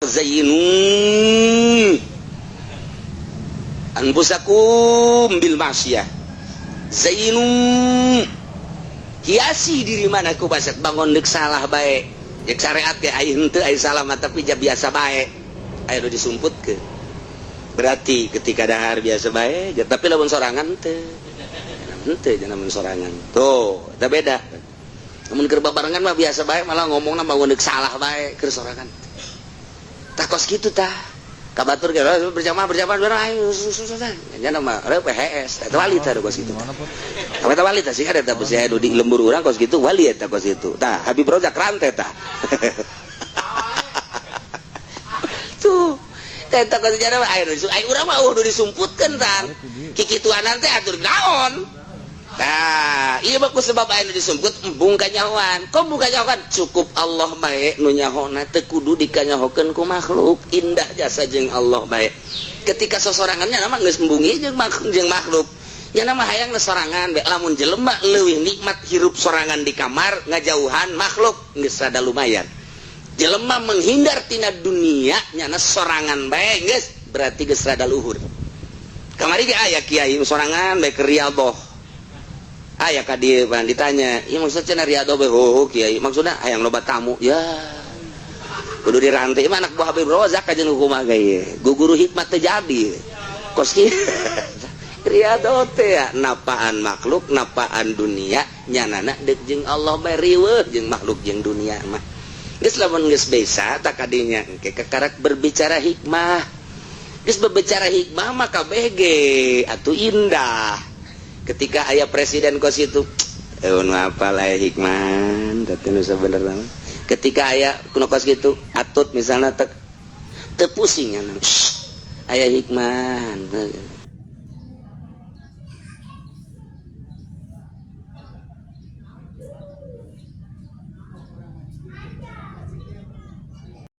zayyinun anfusakum bil masyiyah. Zayyinun hiasi diri mana ku basak bangun deuk salah bae. Jeung syariat ge aya henteu aya salah mah tapi biasa bae. Aya nu disumputkeun. Berarti ketika dahar biasa bae, tapi lamun sorangan teu. Henteu jangan mun sorangan. Tuh, eta beda. Lamun keur babarengan mah biasa bae malah ngomongna bangun deuk salah bae keur sorangan. Tah kos kitu tah. Kabatur ge berjamaah ayo susah. Jangan mah PHS. Eta wali tah kos kitu. Eta wali tah sih ada tah beusi anu di lembur urang kos kitu wali eta kos kitu. Tah Habib Rozak rante tah. Tuh. Eta kos jana mah aya urang mah udah disumputkeun tah. Kikituanan teh atur naon? Nah, iya baku sebab aya nu disumput embung kanyahoan. Kok embung kanyahoan? Cukup Allah bae nu nyahona teu kudu dikanyahokeun ku makhluk. Indah jasa jeung Allah bae. Ketika sosorangannya nama geus embungi jeung makhluk. Ya nama hayang sorangan bae lamun jelema leuwih nikmat hirup sorangan di kamar ngajauhan makhluk geus rada lumayan. Jelema menghindar tina dunia nyana sorangan bae geus berarti geus rada luhur. Kamari ge aya kiai sorangan bae ke Riyadhah. Aya ka dieu pan ditanya, "Ieu maksudna Riyadhah bae?" "Oh, kiai, maksudna hayang loba tamu." Ya. Kudu dirantai mah anak buah Habib Rozak aja nu kumaha ge. Guguru hikmat teh jadi. Kos kieu. Riyadhah teh ya napaan makhluk, napaan dunia, nyanana deuk jeung Allah bae riweuh jeung makhluk jeung dunia mah. Geus lamun geus besa tak kadinya engke kakarak berbicara hikmah. Geus berbicara hikmah mah kabeh ge atuh indah. Ketika ayah presiden kos itu apa lah hikmah tapi nu sabenerna ketika ayah kuno kos gitu atut misalnya teu pusing aya hikmah